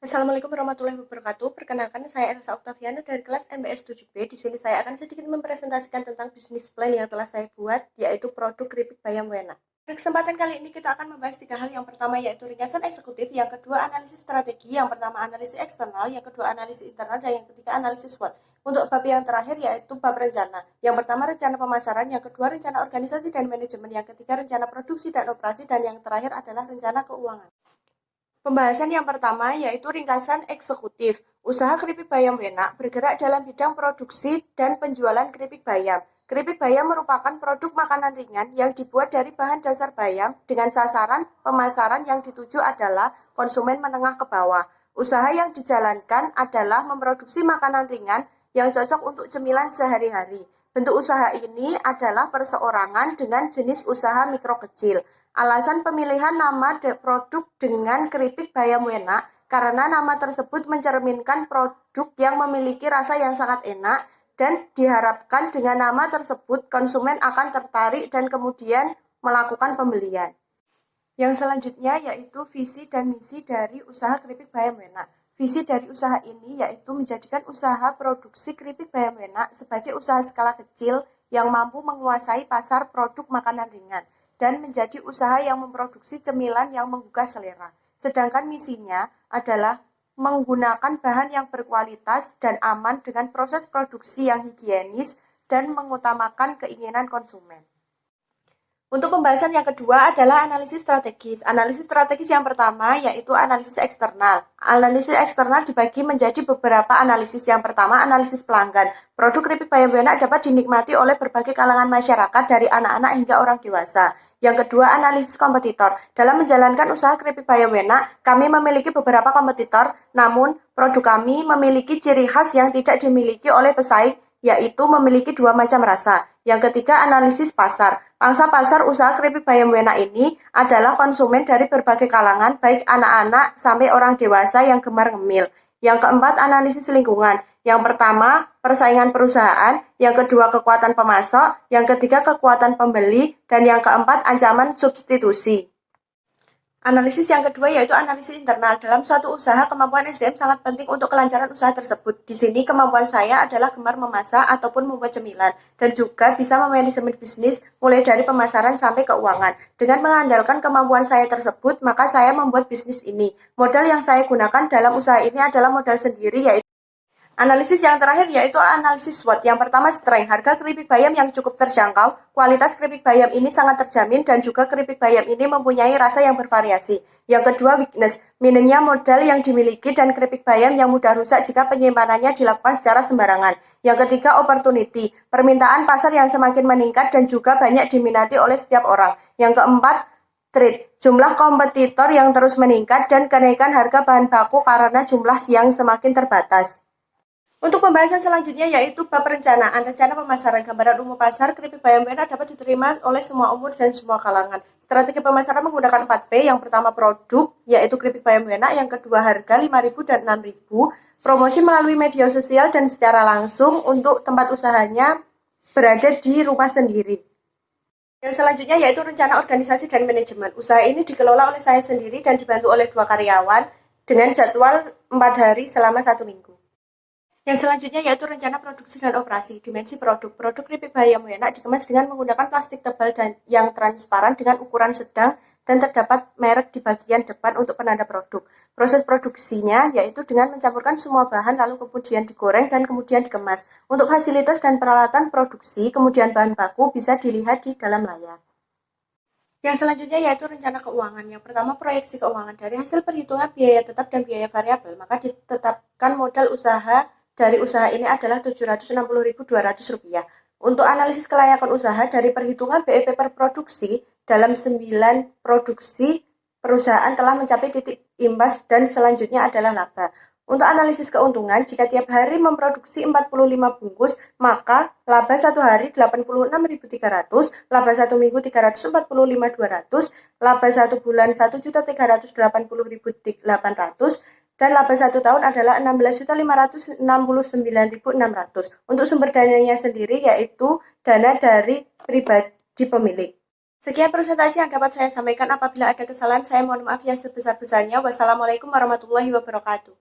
Assalamualaikum warahmatullahi wabarakatuh. Perkenalkan, saya Elsa Oktaviana dari kelas MBS 7B. Di sini saya akan sedikit mempresentasikan tentang bisnis plan yang telah saya buat, yaitu produk keripik bayam wena. Pada kesempatan kali ini kita akan membahas 3 hal. Yang pertama yaitu ringkasan eksekutif, yang kedua analisis strategi, yang pertama analisis eksternal, yang kedua analisis internal, dan yang ketiga analisis SWOT. Untuk bab yang terakhir yaitu bab rencana. Yang pertama rencana pemasaran, yang kedua rencana organisasi dan manajemen, yang ketiga rencana produksi dan operasi, dan yang terakhir adalah rencana keuangan. Pembahasan yang pertama yaitu ringkasan eksekutif. Usaha keripik bayam wena bergerak dalam bidang produksi dan penjualan keripik bayam. Keripik bayam merupakan produk makanan ringan yang dibuat dari bahan dasar bayam dengan sasaran pemasaran yang dituju adalah konsumen menengah ke bawah. Usaha yang dijalankan adalah memproduksi makanan ringan yang cocok untuk cemilan sehari-hari. Bentuk usaha ini adalah perseorangan dengan jenis usaha mikro kecil. Alasan pemilihan nama produk dengan keripik bayam wena karena nama tersebut mencerminkan produk yang memiliki rasa yang sangat enak dan diharapkan dengan nama tersebut konsumen akan tertarik dan kemudian melakukan pembelian. Yang selanjutnya yaitu visi dan misi dari usaha keripik bayam wena. Visi dari usaha ini yaitu menjadikan usaha produksi keripik bayam wena sebagai usaha skala kecil yang mampu menguasai pasar produk makanan ringan dan menjadi usaha yang memproduksi cemilan yang menggugah selera. Sedangkan misinya adalah menggunakan bahan yang berkualitas dan aman dengan proses produksi yang higienis dan mengutamakan keinginan konsumen. Untuk pembahasan yang kedua adalah analisis strategis. Analisis strategis yang pertama yaitu analisis eksternal. Analisis eksternal dibagi menjadi beberapa analisis. Yang pertama, analisis pelanggan. Produk keripik bayam wena dapat dinikmati oleh berbagai kalangan masyarakat dari anak-anak hingga orang dewasa. Yang kedua, analisis kompetitor. Dalam menjalankan usaha keripik bayam wena, kami memiliki beberapa kompetitor, namun produk kami memiliki ciri khas yang tidak dimiliki oleh pesaing, yaitu memiliki 2 macam rasa. Yang ketiga, analisis pasar. Pangsa pasar usaha keripik bayam wena ini adalah konsumen dari berbagai kalangan, baik anak-anak sampai orang dewasa yang gemar ngemil. Yang keempat, analisis lingkungan. Yang pertama, persaingan perusahaan. Yang kedua, kekuatan pemasok. Yang ketiga, kekuatan pembeli. Dan yang keempat, ancaman substitusi. Analisis yang kedua yaitu analisis internal. Dalam suatu usaha, kemampuan SDM sangat penting untuk kelancaran usaha tersebut. Di sini kemampuan saya adalah gemar memasak ataupun membuat cemilan dan juga bisa memanajemen bisnis mulai dari pemasaran sampai keuangan. Dengan mengandalkan kemampuan saya tersebut, maka saya membuat bisnis ini. Modal yang saya gunakan dalam usaha ini adalah modal sendiri yaitu analisis yang terakhir yaitu analisis SWOT. Yang pertama, strength. Harga keripik bayam yang cukup terjangkau. Kualitas keripik bayam ini sangat terjamin dan juga keripik bayam ini mempunyai rasa yang bervariasi. Yang kedua, weakness. Minimnya modal yang dimiliki dan keripik bayam yang mudah rusak jika penyimpanannya dilakukan secara sembarangan. Yang ketiga, opportunity. Permintaan pasar yang semakin meningkat dan juga banyak diminati oleh setiap orang. Yang keempat, trade. Jumlah kompetitor yang terus meningkat dan kenaikan harga bahan baku karena jumlah yang semakin terbatas. Untuk pembahasan selanjutnya yaitu bab perencanaan, rencana pemasaran. Gambaran umum pasar keripik bayam wena dapat diterima oleh semua umur dan semua kalangan. Strategi pemasaran menggunakan 4P. Yang pertama produk, yaitu keripik bayam wena. Yang kedua harga 5.000 dan 6.000. Promosi melalui media sosial dan secara langsung untuk tempat usahanya berada di rumah sendiri. Yang selanjutnya yaitu rencana organisasi dan manajemen. Usaha ini dikelola oleh saya sendiri dan dibantu oleh 2 karyawan dengan jadwal 4 hari selama 1 minggu. Yang selanjutnya yaitu rencana produksi dan operasi. Dimensi produk. Produk keripik bayam wena dikemas dengan menggunakan plastik tebal dan yang transparan dengan ukuran sedang dan terdapat merek di bagian depan untuk penanda produk. Proses produksinya yaitu dengan mencampurkan semua bahan lalu kemudian digoreng dan kemudian dikemas. Untuk fasilitas dan peralatan produksi, kemudian bahan baku bisa dilihat di dalam layar. Yang selanjutnya yaitu rencana keuangan. Yang pertama, proyeksi keuangan. Dari hasil perhitungan biaya tetap dan biaya variabel, maka ditetapkan modal usaha dari usaha ini adalah Rp760.200. Untuk analisis kelayakan usaha dari perhitungan BEP per produksi, dalam 9 produksi perusahaan telah mencapai titik imbas dan selanjutnya adalah laba. Untuk analisis keuntungan, jika tiap hari memproduksi 45 bungkus, maka laba 1 hari 86.300, laba 1 minggu 345.200, laba 1 bulan 1.380.800, dan laba 1 tahun adalah 16.569.600. Untuk sumber dananya sendiri yaitu dana dari pribadi pemilik. Sekian presentasi yang dapat saya sampaikan. Apabila ada kesalahan, saya mohon maaf yang sebesar-besarnya. Wassalamualaikum warahmatullahi wabarakatuh.